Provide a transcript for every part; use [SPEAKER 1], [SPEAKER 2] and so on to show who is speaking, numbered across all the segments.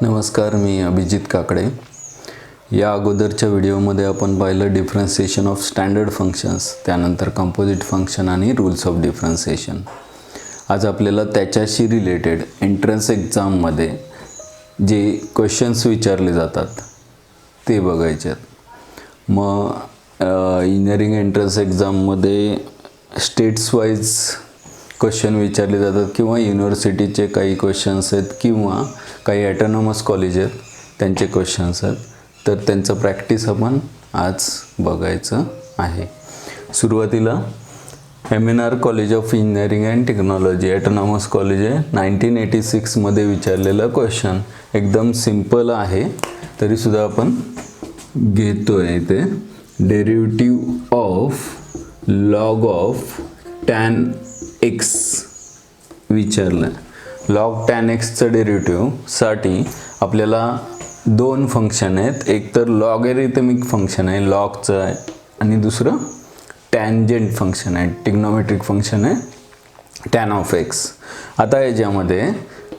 [SPEAKER 1] नमस्कार, मी अभिजित काकडे. या अगोदरच्या व्हिडिओमध्ये आपण पाहिलं डिफरन्सिएशन ऑफ स्टँडर्ड फंक्शन्स, त्यानंतर कंपोजिट फंक्शन आणि रूल्स ऑफ डिफरन्सिएशन. आज आपल्याला त्याच्याशी रिलेटेड एंट्रन्स एक्झाममध्ये जे क्वेश्चन्स विचारले जातात ते बघायचे आहेत. मग इंजिनिअरिंग एंट्रन्स एक्झाममध्ये स्टेट्स वाईज क्वेश्चन विचारले जातात किंवा युनिव्हर्सिटीचे काही क्वेश्चन्स आहेत किंवा काही ॲटोनॉमस कॉलेज आहेत त्यांचे क्वेश्चन्स आहेत. तर त्यांचं प्रॅक्टिस आपण आज बघायचं आहे. सुरुवातीला MNR college of engineering and technology autonomous college आहे, 1986मध्ये विचारलेला क्वेश्चन. एकदम सिम्पल आहे तरीसुद्धा आपण घेतो आहे. इथे derivative of log of tan x विचारलं. लॉग टॅन एक्सचं डेरिव्हेटिव्हसाठी आपल्याला दोन फंक्शन आहेत. एक तर लॉगॅरिथमिक फंक्शन आहे लॉगचं आहे आणि दुसरं टॅन्जंट फंक्शन आहे, ट्रिग्नोमेट्रिक फंक्शन आहे टॅन ऑफ एक्स. आता याच्यामध्ये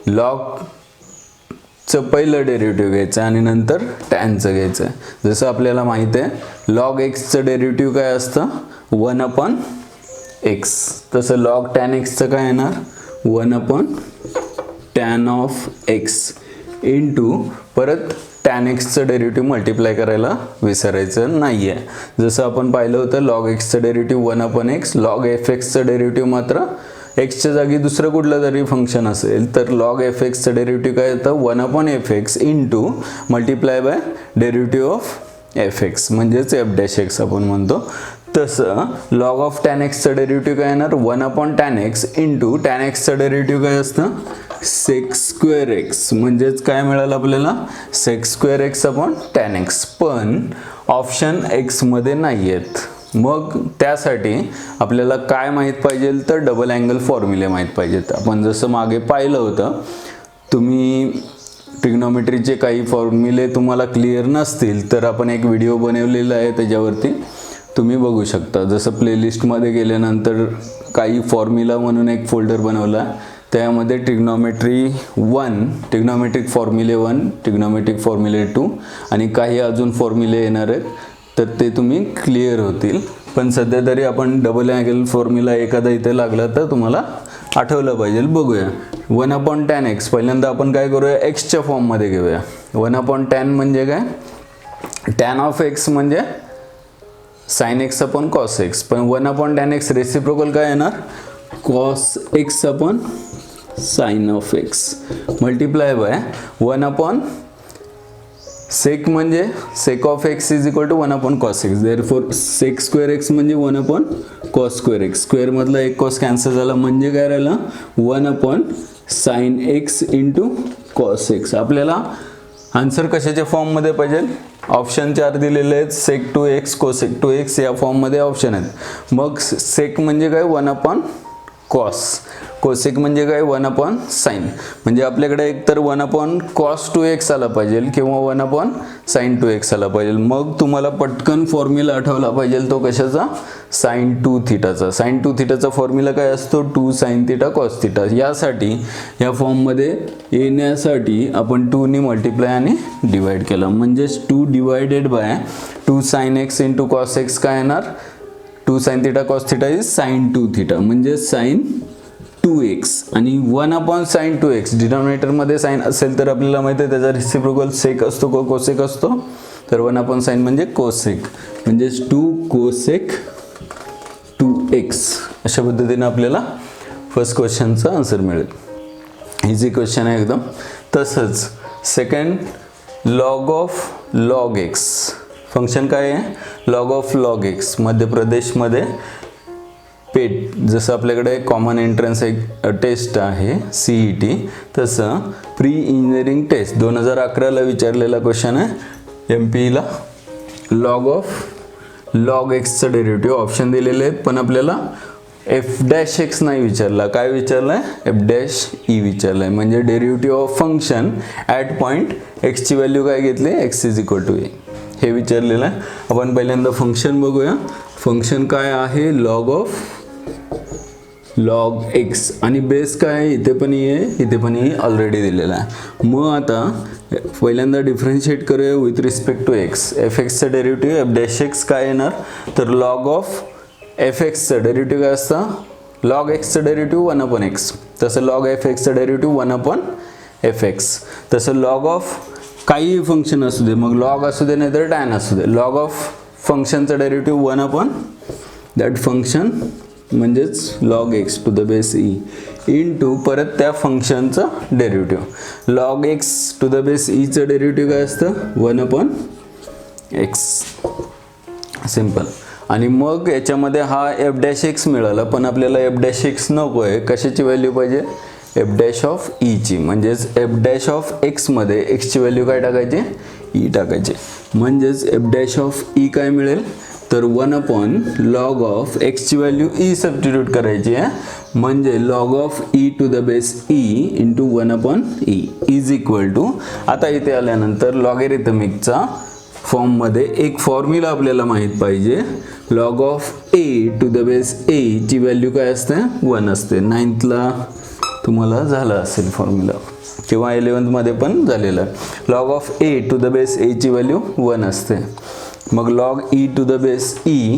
[SPEAKER 1] लॉगचं पहिलं डेरिव्हेटिव्ह घ्यायचं आणि नंतर टॅनचं घ्यायचं आहे. जसं आपल्याला माहीत आहे लॉग एक्सचं डेरिव्हेटिव्ह काय असतं 1/x, तसं लॉग टॅन एक्सचं काय येणार 1/टॅन ऑफ एक्स इंटू परत टॅन एक्सचं डेरिव्हेटिव्ह मल्टिप्लाय करायला विसरायचं नाही आहे. जसं आपण पाहिलं होतं लॉग एक्सचं डेरिव्हेटिव्ह 1/x, लॉग एफ एक्सचं डेरिव्हेटिव्ह मात्र एक्सच्या जागी दुसरं कुठलं तरी फंक्शन असेल तर लॉग एफ एक्सचं डेरिव्हेटिव्ह काय येतं 1/fx into multiply by derivative of f x म्हणजेच एफ डॅश एक्स आपण म्हणतो. तसं लॉग ऑफ टॅन एक्सचं डेरिव्हेटिव्ह काय येणार 1/टॅन एक्स इंटू टॅन एक्सचं डेरिव्हेटिव्ह काय असतं सेक स्क्वेअर एक्स म्हणजेच काय मिळालं आपल्याला sec square x upon tan x. पण ऑप्शन एक्समध्ये नाही आहेत. मग त्यासाठी आपल्याला काय माहीत पाहिजे तर डबल अँगल फॉर्म्युले माहीत पाहिजेत. आपण जसं मागे पाहिलं होतं, तुम्ही ट्रिग्नोमेट्रीचे काही फॉर्म्युले तुम्हाला क्लिअर नसतील तर आपण एक व्हिडिओ बनवलेला आहे त्याच्यावरती तुम्ही बघू शकता. जसं प्लेलिस्टमध्ये गेल्यानंतर काही फॉर्म्युला म्हणून एक फोल्डर बनवला, त्यामध्ये ट्रिग्नोमेट्री 1, ट्रिग्नोमेट्रिक फॉर्म्युले 1, ट्रिग्नोमेट्रिक फॉर्म्युले 2 आणि काही अजून फॉर्म्युले येणार आहेत तर ते तुम्ही क्लिअर होतील. पण सध्या तरी आपण डबल अँगल फॉर्म्युला एखादा इथे लागला तर तुम्हाला आठवलं पाहिजे. बघूया 1/टॅन एक्स. पहिल्यांदा आपण काय करूया एक्सच्या फॉर्ममध्ये घेऊया. 1/टॅन म्हणजे काय टॅन ऑफ एक्स म्हणजे sine X upon cos X, पण 1/टॅन एक्स रेसिप्रोकल काय येणार cos X upon sine of X multiply by 1/सेक म्हणजे sec of X is equal to 1/कॉस X. Therefore sec square X म्हणजे 1/कॉस स्क्वेअर एक्स. स्क्वेअर मधला एक कॉस कॅन्सल झाला म्हणजे काय राहिला 1/साइन एक्स इंटू कॉस एक्स. आपल्याला आन्सर कशाच्या फॉर्ममध्ये पाहिजे ऑप्शन 4 दिलेले आहेत. सेक 2x कोसेक 2x या फॉर्ममध्ये ऑप्शन आहेत. मग सेक म्हणजे काय 1/कॉस, कोसेक म्हणजे काय 1/साइन. म्हणजे आपल्याकडे एकतर 1/कॉस 2x आला पाहिजे किंवा 1/साइन 2x आला पाहिजे. मग तुम्हाला पटकन फॉर्म्युला आठवला पाहिजे तो कशाचा साइन 2 थीटाचा. साइन 2 थीटाचा फॉर्म्युला काय असतो 2 sin थीटा कॉस थीटा. यासाठी या फॉर्ममध्ये येण्यासाठी आपण 2 ने मल्टिप्लाय आणि डिवाइड केलं म्हणजेच 2 divided by 2 sin x into cos x काय येणार 2 sin theta cos theta is sine 2 theta म्हणजे साइन 2x आणि 1/साइन 2x. डिनॉमिनेटरमध्ये साइन असेल तर आपल्याला माहिती आहे त्याचा रेसिप्रोकल सेक असतो को कोसेक असतो. तर 1/साइन म्हणजे कोसेक म्हणजेच 2 कोसेक 2x. अशा पद्धतीने आपल्याला फर्स्ट क्वेश्चनचा आन्सर मिळेल. इझी क्वेश्चन आहे एकदम. तसंच second log of log x function काय आहे लॉग ऑफ लॉग एक्स. मध्य प्रदेशमध्ये पेट जसं आपल्याकडे कॉमन एंट्रन्स एक टेस्ट आहे CET, तसं प्री इंजिनिअरिंग टेस्ट 2011ला विचारलेला क्वेश्चन आहे MPला. लॉग ऑफ लॉग एक्सचं डेरिव्हेटिव्ह ऑप्शन दिलेले आहेत पण आपल्याला f' नाही विचारला. काय विचारलं आहे f' विचारलं आहे. म्हणजे derivative of function at point एक्सची व्हॅल्यू काय घेतली x is equal to a. हे विचारलेलं आहे. आपण पहिल्यांदा फंक्शन बघूया. फंक्शन काय आहे, लॉग एक्स आणि बेस काय आहे, इथे पण आहे ऑलरेडी दिलेला आहे. मग आता पहिल्यांदा डिफरन्शिएट करूया with respect to X. F एक्सचं डेरिव्हेटिव्ह एफ डॅश एक्स काय येणार, तर लॉग ऑफ एफ एक्सचं डेरिव्हेटिव्ह काय असतं, लॉग एक्सचं डेरिव्हेटिव्ह 1/x. तसं लॉग एफ एक्सचं डेरिव्हेटिव्ह 1/fx. तसं लॉग ऑफ काही फंक्शन असू दे, मग लॉग असू दे नाही तर टॅन असू दे, लॉग ऑफ फंक्शनचं डेरिव्हेटिव्ह 1/that फंक्शन म्हणजेच log X to the base E into परत त्या फंक्शनचं derivative. Log X to the base ईचं डेरिव्हेटिव्ह काय असतं, 1/x. सिम्पल. आणि मग याच्यामध्ये हा एफ डॅश एक्स मिळाला, पण आपल्याला एफ डॅश एक्स नको आहे. कशाची व्हॅल्यू पाहिजे, एफ डॅश ऑफ ईची. म्हणजेच एफ डॅश ऑफ एक्समध्ये एक्सची व्हॅल्यू काय टाकायची, ई टाकायची. म्हणजेच एफ डॅश ऑफ ई काय मिळेल, तर 1/log ऑफ एक्सची व्हॅल्यू ई सबस्टिट्यूट करायची आहे. म्हणजे log of E to the base E into 1/e is equal to, आता इथे आल्यानंतर लॉगॅरिथमिकचा फॉर्ममध्ये एक फॉर्म्युला आपल्याला माहीत पाहिजे. Log of A to the base A ची व्हॅल्यू काय असते, 1 असते. 9thला तुम्हाला झाला असेल फॉर्म्युला किंवा 11thमध्ये पण झालेला आहे. Log of A to the base A ची व्हॅल्यू 1 असते. मग log E to the base E,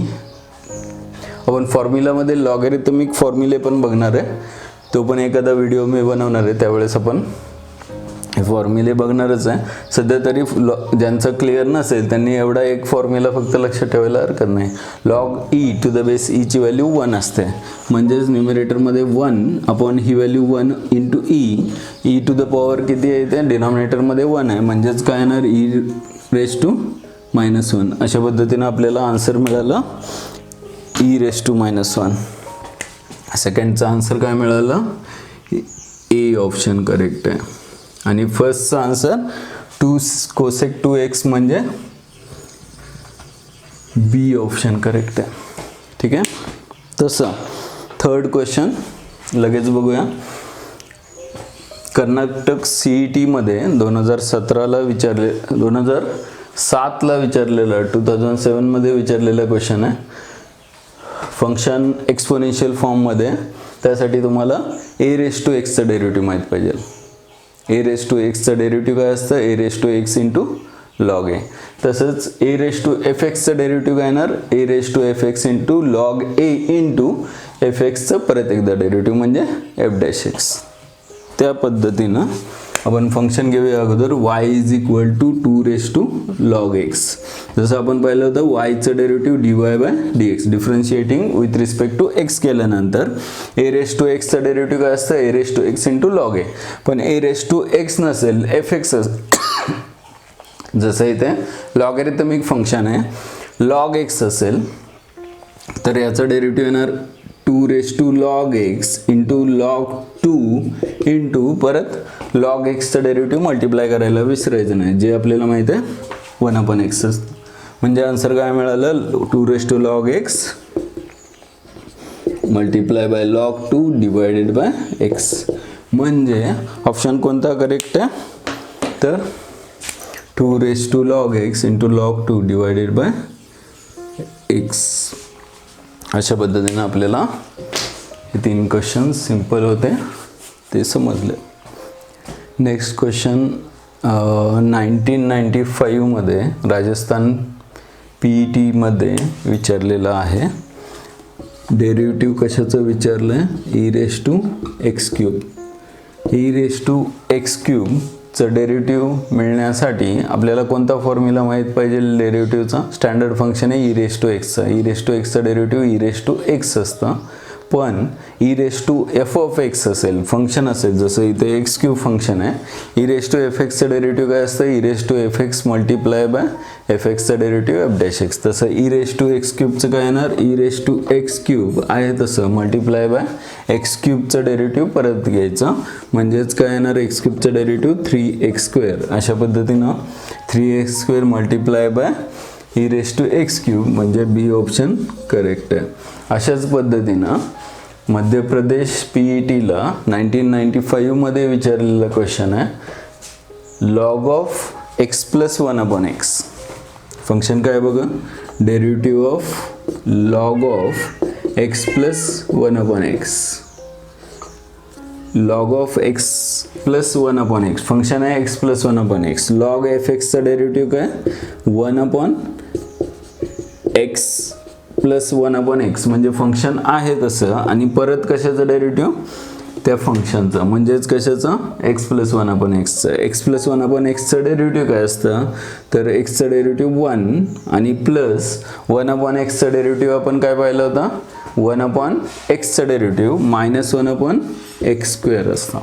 [SPEAKER 1] आपण फॉर्म्युलामध्ये लॉगॅरिथमिक फॉर्म्युले पण बघणार आहे, तो पण एखादा व्हिडिओ मी बनवणार आहे, त्यावेळेस आपण फॉर्म्युले बघणारच आहे. सध्या तरी ज्यांचं क्लिअर नसेल त्यांनी एवढा एक फॉर्म्युला फक्त लक्षात ठेवायला हरकत नाही. Log E to the base ईची व्हॅल्यू 1 असते. म्हणजेच न्यूमरेटरमध्ये 1 आपण ही value 1 into E to the power किती आहे, ते डिनॉमिनेटरमध्ये 1 आहे. म्हणजेच काय येणार, e⁻1. अशा पद्धतीनं आपल्याला आन्सर मिळालं e⁻1. सेकंडचा आन्सर काय मिळालं, ए ऑप्शन करेक्ट आहे. आणि फर्स्टचा आन्सर 2 cosec 2x म्हणजे बी ऑप्शन करेक्ट आहे. ठीक आहे. तसं थर्ड क्वेश्चन लगेच बघूया. कर्नाटक CETमध्ये 2017ला 2007ला विचारलेलं, 2007मध्ये विचारलेला क्वेश्चन आहे. फंक्शन एक्सपोनेन्शियल फॉर्ममध्ये. त्यासाठी तुम्हाला a⁻x डेरिव्हेटिव्ह माहीत पाहिजे. a⁻x डेरिव्हेटिव्ह काय असतं, a⁻x इंटू लॉग ए. तसंच a⁻fx डेरिव्हेटिव्ह काय येणार, a⁻fx इंटू लॉग ए इंटू fxचं परत एकदा डेरिव्हेटिव्ह म्हणजे एफ डॅश एक्स. त्या पद्धतीनं आपण फंक्शन घेऊया अगोदर y is equal to 2⁻log x. जसं आपण पाहिलं होतं yचं derivative dy/dx differentiating with respect to x केल्यानंतर a⁻x डेरिव्हेटिव्ह काय असतं, a⁻x इंटू लॉग ए. पण a⁻x नसेल, fx जसं इथे लॉगॅरिथमिक फंक्शन आहे, लॉग x असेल तर याचं डेरिव्हेटिव्ह येणार 2⁻log x into log 2 into परत लॉग एक्सचं डेरिव्हेटिव्ह मल्टिप्लाय करायला विसरायचं नाही, जे आपल्याला माहित आहे 1/x असतं. म्हणजे आन्सर काय मिळालं, 2⁻log x multiply by log 2 divided by x. म्हणजे ऑप्शन कोणता करेक्ट आहे, तर 2⁻log x into log 2 divided by x. अशा पद्धतीने आपल्याला हे 3 क्वेश्चन सिंपल होते, ते समजले. नेक्स्ट क्वेश्चन 1995मध्ये राजस्थान PETमध्ये विचारलेला आहे. डेरिव्हेटिव्ह कशाचं विचारलं आहे, e⁻x³. e⁻x³ डेरिव्हेटिव्ह मिळण्यासाठी आपल्याला कोणता फॉर्म्युला माहीत पाहिजे डेरिव्हेटिव्हचा. स्टँडर्ड फंक्शन आहे e⁻x चा. e⁻x डेरिव्हेटिव्ह e⁻x असतं. पण e⁻f(x) असेल, फंक्शन असेल, जसं इथे x³ फंक्शन आहे, e⁻fx डेरिव्हेटिव्ह काय असतं, e⁻fx मल्टिप्लाय बाय fxचं डेरिव्हेटिव्ह f डॅश x. तसं e⁻x³ काय येणार, e⁻x³ आहे तसं मल्टिप्लाय बाय x³ डेरिव्हेटिव्ह परत घ्यायचं. म्हणजेच काय येणार, x³ डेरिव्हेटिव्ह 3x². अशा पद्धतीनं 3x² मल्टिप्लाय बाय e⁻x³ म्हणजे बी ऑप्शन करेक्ट आहे. अशाच पद्धतीनं मध्य प्रदेश PETला 1995मध्ये विचारलेला क्वेश्चन आहे, log of x + 1/x. Function काय बघा, derivative of log of X plus 1/x, log of X plus 1/x, function आहे X plus 1/x, log F एक्सचं डेरिव्हेटिव्ह काय 1/x प्लस 1/x, म्हणजे फंक्शन आहे तसं, आणि परत कशाचं डेरिव्हेटिव्ह, त्या फंक्शनचं, म्हणजेच कशाचं, एक्स प्लस 1/xचं. एक्स प्लस 1/xचं डेरिव्हेटिव्ह काय असतं, तर एक्सचं डेरिव्हेटिव्ह 1 आणि प्लस 1/xचं डेरिव्हेटिव्ह आपण काय पाहिलं होतं, 1/xचं डेरिव्हेटिव्ह मायनस 1/x² असतं.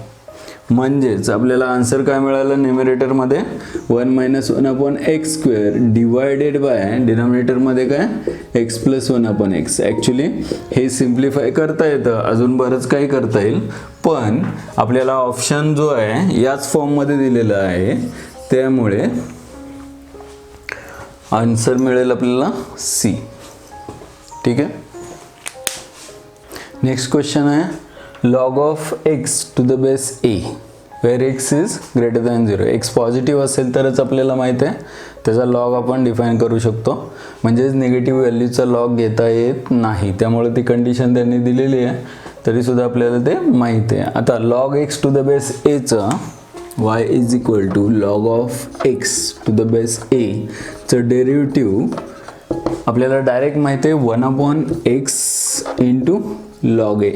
[SPEAKER 1] म्हणजेच आपल्याला आन्सर काय मिळालं न्यूमरेटरमध्ये 1 - 1/x² डिवायडेड बाय डिनॉमिनेटरमध्ये काय एक्स प्लस 1/x. ॲक्च्युली हे सिम्प्लिफाय करता येतं, अजून बरंच काही करता येईल, पण आपल्याला ऑप्शन जो आहे याच फॉर्ममध्ये दिलेला आहे, त्यामुळे आन्सर मिळेल आपल्याला सी. ठीक आहे. नेक्स्ट क्वेश्चन आहे log of x to the base a where x is greater than 0. x positive असेल तरच आपल्याला माहिती आहे त्याचा लॉग आपण डिफाईन करू शकतो, म्हणजेच निगेटिव्ह व्हॅल्यूचा लॉग घेता येत नाही, त्यामुळे ती कंडिशन त्यांनी दिलेली आहे, तरीसुद्धा आपल्याला ते माहिती आहे. आता log x to the base a चं y is equal to log of x to the base a चं डेरिव्हेटिव्ह आपल्याला डायरेक्ट माहिती आहे 1/x इंटू log a.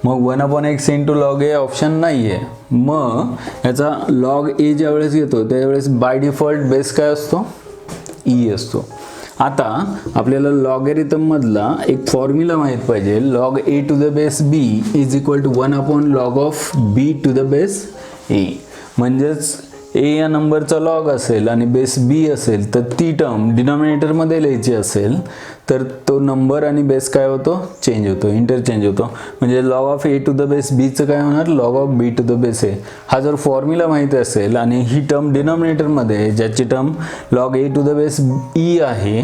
[SPEAKER 1] मग 1/x into log A option नाही आहे, मग याचा लॉग ए ज्या वेळेस घेतो त्यावेळेस बाय डिफॉल्ट बेस काय असतो, ई असतो. आता आपल्याला लॉगॅरिथममधला एक फॉर्म्युला माहीत पाहिजे, log A to the base B is equal to 1/log of B to the base A. म्हणजेच ए या नंबरचा लॉग असेल आणि बेस बी असेल तर ती टर्म डिनॉमिनेटरमध्ये लिहायची असेल तर तो नंबर आणि बेस काय होतो, चेंज होतो, इंटरचेंज होतो. म्हणजे log of A to the base बीचं काय होणार, log of B to the base A. हा जर फॉर्म्युला माहिती असेल आणि ही टर्म डिनॉमिनेटरमध्ये, ज्याची term log A to the base e आहे,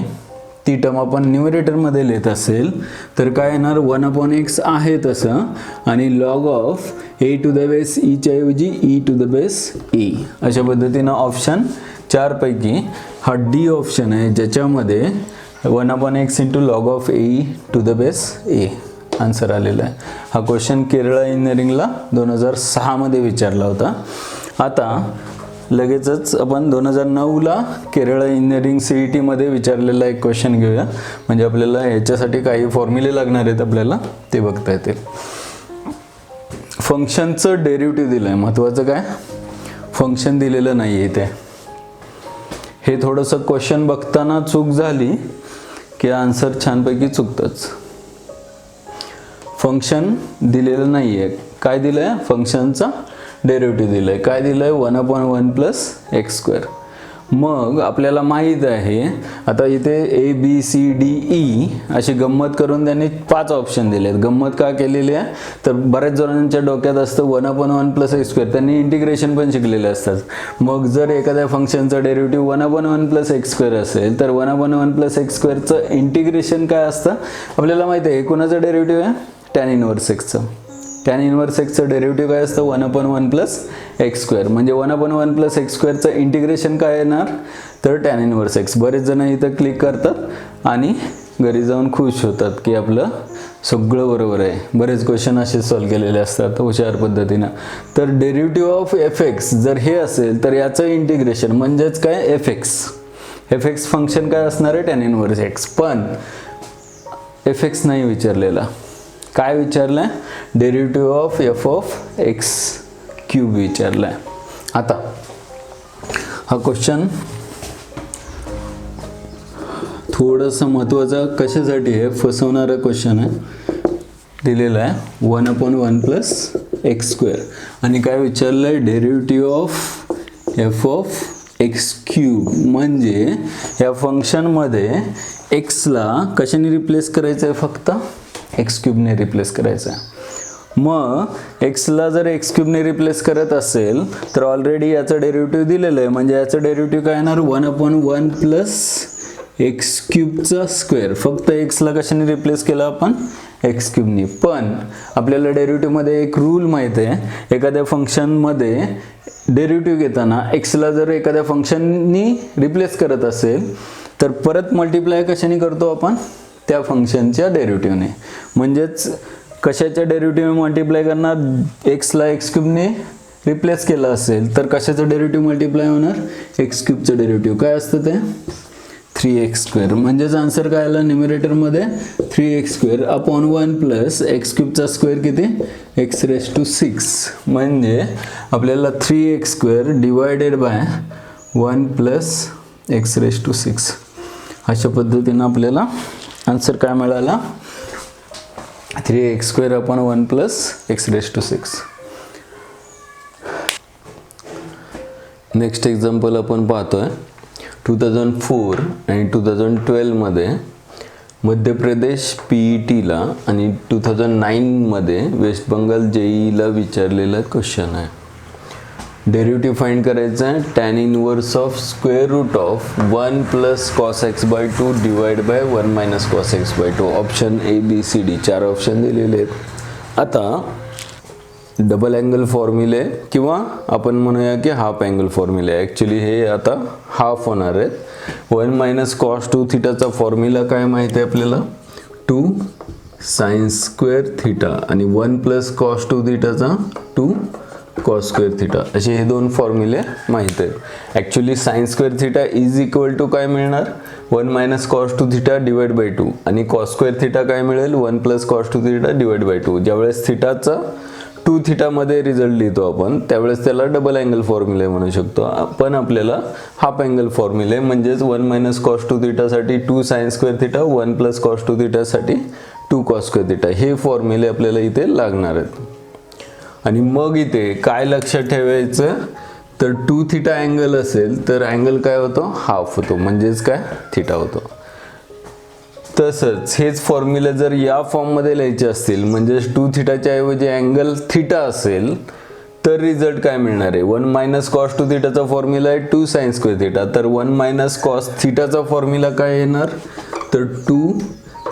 [SPEAKER 1] ती टर्म आपण न्यूमरेटरमध्ये लिहित असेल तर काय येणार, 1/x आहे तसं, आणि log of A to the base ईच्या ऐवजी e to the base e. अशा पद्धतीनं ऑप्शन 4 पैकी हा डी ऑप्शन आहे, ज्याच्यामध्ये 1/x into log of A to the base a answer आलेला आहे. हा क्वेश्चन केरळ इंजिनिअरिंगला 2006 मध्ये विचारला होता. आता लगेचच आपण 2009ला केरळ इंजिनिअरिंग CET मध्ये विचारलेला एक क्वेश्चन घेऊया, म्हणजे आपल्याला याच्यासाठी काही फॉर्म्युले लागणार आहेत आपल्याला ते बघता येतील. फंक्शनचं डेरिव्हेटिव्ह दिलं आहे, महत्त्वाचं काय, फंक्शन दिलेलं नाही आहे इथे. हे थोडंसं क्वेश्चन बघताना चूक झाली की आन्सर छानपैकी चुकतंच. फंक्शन दिलेलं नाही आहे, काय दिलं आहे, फंक्शनचा डेरिव्हेटिव्ह दिलं आहे, काय दिलं आहे 1/1 प्लस x². मग आपल्याला माहीत आहे आता इथे ABCDE अशी गंमत करून त्यांनी 5 ऑप्शन दिले आहेत. गंमत का केलेली आहे तर बऱ्याच जणांच्या डोक्यात असतं 1/1 प्लस x², त्यांनी इंटिग्रेशन पण शिकलेले असतात. मग जर एखाद्या फंक्शनचं डेरिव्हेटिव्ह 1/1 प्लस x² असेल तर 1/1 प्लस x²चं इंटिग्रेशन काय असतं आपल्याला माहिती आहे. हे कोणाचं डेरिव्हेटिव्ह आहे, tan इनव्हर्स xचं. tan इनव्हर्स xचं डेरिव्हेटिव्ह काय असतं 1/1 प्लस x², म्हणजे 1/1 प्लस x²चं इंटिग्रेशन काय येणार तर tan इनव्हर्स x. बरेच जण इथं क्लिक करतात आणि घरी जाऊन खुश होतात की आपलं सगळं बरोबर आहे. बरेच क्वेश्चन असे सॉल्व केलेले असतात हुशार पद्धतीनं. तर डेरिव्हेटिव्ह ऑफ fx जर हे असेल तर याचं इंटिग्रेशन म्हणजेच काय fx फंक्शन काय असणार आहे tan इनव्हर्स x. पण fx नाही विचारलेला, काय विचारलंय, डेरिव्हेटिव्ह ऑफ f(x³ विचारलाय. आता हा क्वेश्चन थोडंसं महत्त्वाचा कशासाठी आहे, फसवणारा क्वेश्चन आहे. दिलेला आहे 1/1 प्लस x² आणि काय विचारलंय डेरिव्हेटिव्ह ऑफ f(x³), म्हणजे या फंक्शनमध्ये एक्सला कशाने रिप्लेस करायचं आहे, फक्त x³ ने रिप्लेस करायचं आहे. मग एक्सला जर x³ ने रिप्लेस करत असेल तर ऑलरेडी याचं डेरिव्हेटिव्ह दिलेलं आहे, म्हणजे याचं डेरिव्हेटिव्ह काय येणार 1/1 प्लस x³ स्क्वेअर. फक्त एक्सला कशाने रिप्लेस केलं आपण, x³ ने. पण आपल्याला डेरिव्हेटिव्हमध्ये एक रूल माहिती आहे, एखाद्या फंक्शनमध्ये डेरिव्हेटिव्ह घेताना एक्सला जर एखाद्या फंक्शननी रिप्लेस करत असेल तर परत मल्टिप्लाय कशाने करतो आपण, त्या फंक्शनच्या डेरिव्हेटिव्हने. म्हणजेच कशाच्या डेरिव्हेटिव्ह मल्टिप्लाय करणार, एक्सला एक्स क्यूबने रिप्लेस केलं असेल तर कशाचं डेरिव्हेटिव्ह मल्टिप्लाय होणार, एक्स क्यूबचं डेरिव्हेटिव्ह. काय असतं ते 3x². म्हणजेच आन्सर काय आला न्यूमरेटरमध्ये 3x² अपॉन 1 प्लस एक्स क्यूबचा स्क्वेअर किती, x⁻⁶. म्हणजे आपल्याला 3x² divided by 1 plus x⁻⁶. अशा पद्धतीनं आपल्याला आन्सर काय मिळाला, 3x² upon 1 plus x⁻⁶. Next example आपण पाहतोय. 2004 आणि 2012 मध्ये मध्य प्रदेश PETला आणि 2009 मध्ये वेस्ट बंगाल JEEला विचारलेला क्वेश्चन आहे. डेरिव्हेटिव्ह फाइंड करायचं आहे tan inverse of square root of 1 plus cos x/2 divide by 1 minus cos x/2. Option ABCD 4 option दिलेले आहेत. आता डबल अँगल फॉर्म्युले किंवा आपण म्हणूया की हाफ अँगल फॉर्म्युले, ॲक्च्युली हे आता हाफ होणार आहेत. 1 मायनस cos 2 थिटाचा फॉर्म्युला काय माहिती आहे आपल्याला, 2 sin² थिटा आणि 1 प्लस cos 2 थिटाचा 2 cos² थिटा, असे हे दोन फॉर्म्युले माहीत आहेत. Actually sin² theta is equal to काय मिळणार, 1 minus cos 2 theta divide by 2 आणि cos² थिटा काय मिळेल, 1 plus cos 2 theta divide by 2. ज्यावेळेस थिटाचा 2 थिटामध्ये रिझल्ट लिहितो आपण त्यावेळेस त्याला डबल अँगल फॉर्म्युले म्हणू शकतो. पण आपल्याला हाफ अँगल फॉर्म्युले म्हणजेच 1 minus cos 2 थिटासाठी 2 sin² theta, 1 plus cos 2 थिटासाठी 2 cos² theta, हे फॉर्म्युले आपल्याला इथे लागणार आहेत. आणि मग इथे काय लक्षात ठेवायचं, तर 2 थिटा अँगल असेल तर अँगल काय होतो, हाफ होतो, म्हणजेच काय थिटा होतो. तसंच हेच फॉर्म्युले जर या फॉर्ममध्ये लिहायचे असतील, म्हणजे 2 थिटाच्या ऐवजी अँगल थिटा असेल तर रिझल्ट काय मिळणार आहे, 1 मायनस cos 2 थिटाचा फॉर्म्युला आहे 2 sin² थिटा, तर 1 मायनस cos थिटाचा फॉर्म्युला काय येणार, तर 2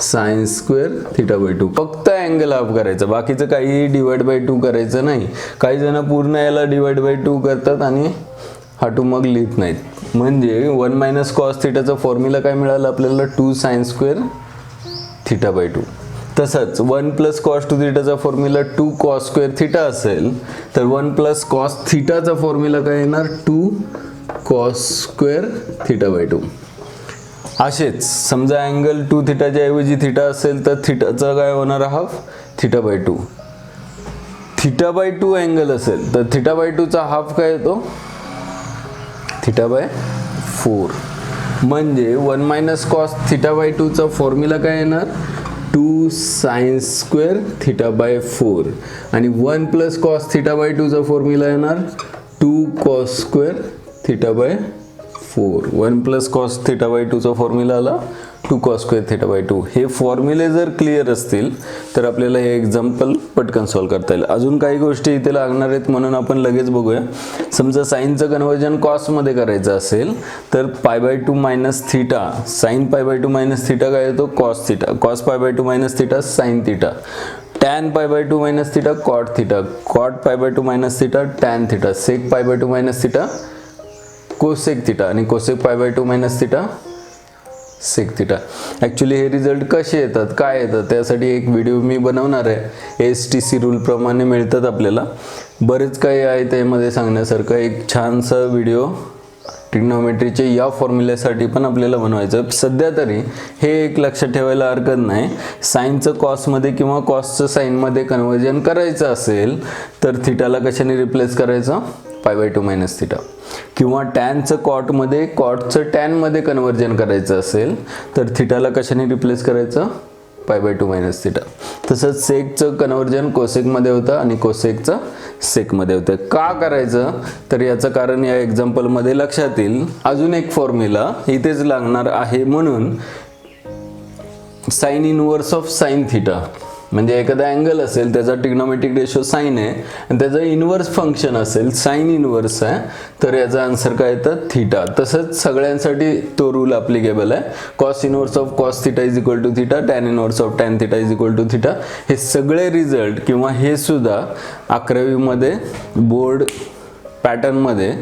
[SPEAKER 1] sin² थिटा बाय 2. फक्त अँगल हाफ करायचा, बाकीचं काही डिवाइड बाय 2 करायचं नाही. काही जण पूर्ण याला डिवाइड बाय 2 करतात आणि हा 2 मग लिहित नाहीत. म्हणजे 1 मायनस cos थिटाचा फॉर्म्युला काय मिळाला आपल्याला, 2 sin² थिटा बाय 2. तसंच 1 प्लस cos 2 थिटाचा फॉर्म्युला 2 cos² थिटा असेल तर 1 प्लस cos थिटाचा फॉर्म्युला काय येणार, 2 cos² थिटा बाय 2. असेच समजा अँगल 2 थिटाच्या ऐवजी थिटा असेल तर थिटाचा काय होणार, half theta by 2. Theta by 2 angle असेल तर थिटा बाय 2चा हाफ काय येतो, थिटा बाय 4. म्हणजे 1 मायनस cos थिटा बाय 2चा फॉर्म्युला काय येणार, 2 sin² थिटा बाय 4 आणि 1 प्लस cos थिटा बाय 2चा फॉर्म्युला येणार 2 cos² theta by 4. 1 plus cos theta by 2चा फॉर्म्युला आला 2 cos² थिटा बाय 2. हे फॉर्म्युले जर क्लिअर असतील तर आपल्याला हे एक्झाम्पल पटकन सॉल्व्ह करता येईल. अजून काही गोष्टी इथे लागणार आहेत म्हणून आपण लगेच बघूया. समजा साईनचं कन्वर्जन कॉसमध्ये करायचं असेल तर π/2 minus theta, sine π/2 minus theta काय येतो, cos theta, cos π/2 minus theta sine theta, tan π/2 minus theta cot theta, cot π/2 minus theta tan theta, sec π/2 minus theta cosec theta आणि cosec π/2 minus theta sec theta. Actually हे result कसे येतात, काय येतात, त्यासाठी एक व्हिडिओ मी बनवणार आहे. STC रूल प्रमाणे मिळतात आपल्याला, बरेच काही आहे त्यामध्ये सांगण्यासारखं. एक छानसा व्हिडिओ ट्रिग्नोमेट्रीचे या फॉर्म्युल्यासाठी पण आपल्याला बनवायचं. सध्या तरी हे एक लक्षात ठेवायला हरकत नाही, साईनचं कॉसमध्ये किंवा कॉसचं साईनमध्ये कन्वर्जन करायचं असेल तर थिटाला कशाने रिप्लेस करायचं, π/2 मायनस थिटा, किंवा टॅनचं कॉटमध्ये कॉटचं टॅनमध्ये कन्वर्जन करायचं असेल तर थिटाला कशाने रिप्लेस करायचं, π/2 मायनस थिटा. तसंच सेकचं कन्वर्जन कोसेकमध्ये होतं आणि कोसेकचं सेकमध्ये होतं. का करायचं तर याचं कारण या एक्झाम्पलमध्ये लक्षात येईल. अजून एक फॉर्म्युला इथेच लागणार आहे, म्हणून sine inverse of sine theta, म्हणजे एखादा अँगल असेल त्याचा ट्रिग्नोमेट्रिक रेशो साइन आहे आणि त्याचं इनवर्स फंक्शन असेल साइन इनवर्स आहे तर याचा आन्सर काय येतं, थिटा. तसंच सगळ्यांसाठी तो रूल ॲप्लिकेबल आहे. Cos inverse of cos theta is equal to theta, tan inverse of tan theta is equal to theta. हे सगळे रिझल्ट किंवा हे सुद्धा 11वी मध्ये बोर्ड पॅटर्नमध्ये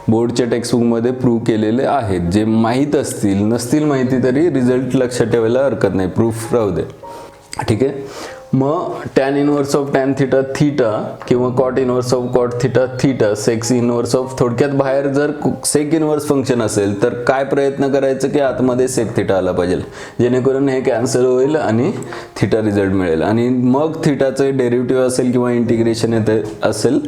[SPEAKER 1] बोर्डच्या टेक्स्टबुकमध्ये प्रूव्ह केलेले आहेत. जे माहीत असतील नसतील माहिती तरी रिझल्ट लक्षात ठेवायला हरकत नाही, प्रूफ राहू दे. ठीक आहे. मग tan inverse of tan theta theta किंवा cot inverse of cot theta theta sec inverse of, थोडक्यात बाहेर जर सेक इनवर्स फंक्शन असेल तर काय प्रयत्न करायचं की आतमध्ये सेक थिटा आला पाहिजे, जेणेकरून हे कॅन्सल होईल आणि थिटा रिझल्ट मिळेल. आणि मग थिटाचं डेरिव्हेटिव्ह असेल किंवा इंटिग्रेशन येते असेल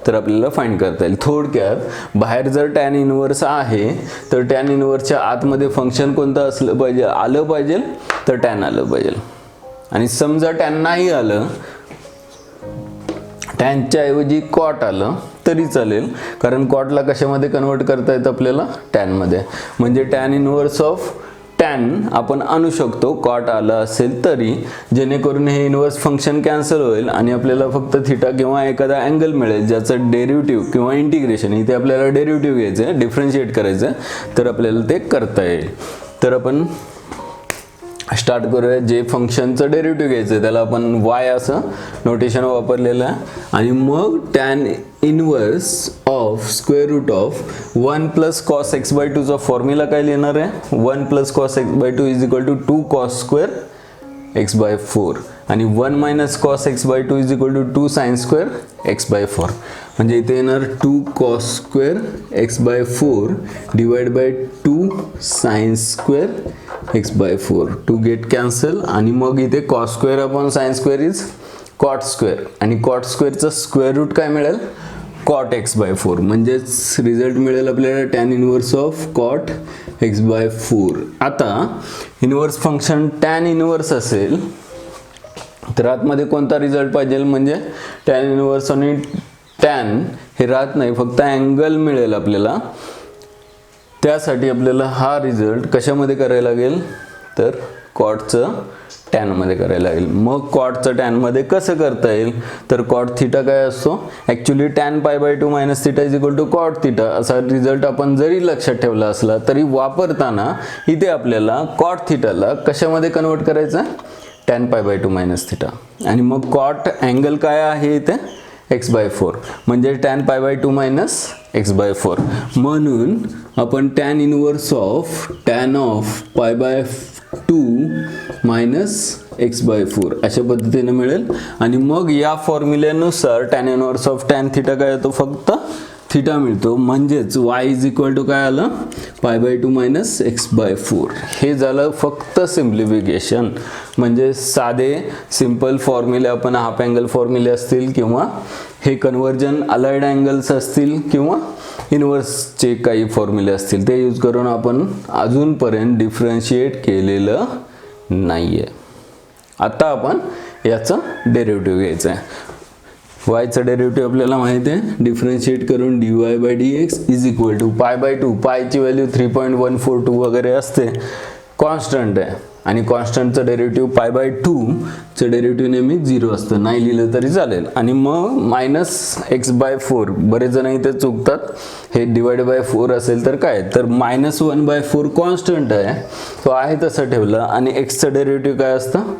[SPEAKER 1] तर आपल्याला फाइंड करता येईल. थोडक्यात बाहेर जर टॅन इनवर्स आहे तर टॅन इनवर्सच्या आतमध्ये फंक्शन कोणतं असलं पाहिजे, आलं पाहिजे तर टॅन आलं पाहिजे. आणि समजा टॅन नाही आलं, टॅनच्या ऐवजी कॉट आलं तरी चालेल, कारण कॉटला कशामध्ये कन्वर्ट करता येतं आपल्याला, टॅनमध्ये. म्हणजे टॅन इनवर्स ऑफ टॅन आपण आणू शकतो कॉट आलं असेल तरी, जेणेकरून हे इनवर्स फंक्शन कॅन्सल होईल आणि आपल्याला फक्त थिटा किंवा एखादा अँगल मिळेल ज्याचं डेरिव्हेटिव्ह किंवा इंटिग्रेशन, इथे आपल्याला डेरिव्हेटिव्ह घ्यायचं आहे, डिफरन्शिएट करायचं आहे, तर आपल्याला ते करता येईल. तर आपण स्टार्ट करूया. जे फंक्शनचं डेरिव्हेटिव्ह घ्यायचं आहे त्याला आपण वाय असं नोटेशन वापरलेलं आहे. आणि मग tan inverse of square root of 1 plus cos x by 2चा फॉर्म्युला काय लिहिणार आहे, 1 plus cos x by 2 is equal to 2 cos square x by 4 आणि 1 minus cos x by 2 is equal to 2 sine square x by 4. म्हणजे इथे येणार 2 cos square x by 4 divide by 2 sine square x by 4. 2 get cancel आणि मग इथे cos square upon sine square is cot square आणि cot स्क्वेअरचं square root काय मिळेल, कॉट एक्स बाय 4. म्हणजेच रिझल्ट मिळेल आपल्याला tan inverse of cot x by 4. आता इनवर्स फंक्शन टॅन इनवर्स असेल तर आतमध्ये कोणता रिझल्ट पाहिजे, म्हणजे टॅन इनवर्स आणि टॅन हे राहत नाही, फक्त अँगल मिळेल आपल्याला. त्यासाठी आपल्याला हा रिझल्ट कशामध्ये करायला लागेल, तर कॉटचं टॅनमध्ये करायला लागेल. मग कॉटचं टॅनमध्ये कसं करता येईल, तर कॉट थिटा काय असतो, actually tan pi by 2 minus theta is equal to cot theta असा रिझल्ट आपण जरी लक्षात ठेवला असला तरी वापरताना इथे आपल्याला कॉट थिटाला कशामध्ये कन्वर्ट करायचं, tan pi by 2 minus theta. आणि मग कॉट अँगल काय आहे इथे, एक्स बाय 4, म्हणजे tan pi by 2 minus x by 4. म्हणून आपण tan inverse of tan of pi by 2 minus x by 4 अशा पद्धतीने मिळेल. आणि मग या फॉर्म्युल्यानुसार tan inverse of tan theta काय येतो, फक्त थिटा मिळतो. म्हणजेच y इज इक्वल टू काय आलं, पाय बाय 2 मायनस एक्स बाय 4. हे झालं फक्त सिम्प्लिफिकेशन. म्हणजे साधे सिंपल फॉर्म्युले, आपण हाफ अँगल फॉर्म्युले असतील किंवा हे कन्वर्जन अलाइड अँगल्स असतील किंवा इनवर्सचे काही फॉर्म्युले असतील ते यूज करून आपण अजूनपर्यंत डिफरन्शिएट केलेलं नाही आहे. आता आपण याचं डेरिव्हेटिव्ह घ्यायचं आहे. वायचं डेरिव्हेटिव्ह आपल्याला माहिती आहे, डिफरन्शिएट करून dy by dx is equal to pi by 2. पायची व्हॅल्यू 3.142 वगैरे असते, कॉन्स्टंट आहे. आणि कॉन्स्टंटचं डेरिव्हेटिव्ह पाय बाय 2चं डेरिव्हेटिव्ह नेहमी 0 असतं, नाही लिहिलं तरी चालेल. आणि मग मायनस एक्स बाय 4, बरेच जण इथे चुकतात, हे डिवाइड बाय 4 असेल तर काय, तर मायनस 1 बाय 4 कॉन्स्टंट आहे, तो आहे तसं ठेवलं. आणि एक्सचं डेरिव्हेटिव्ह काय असतं,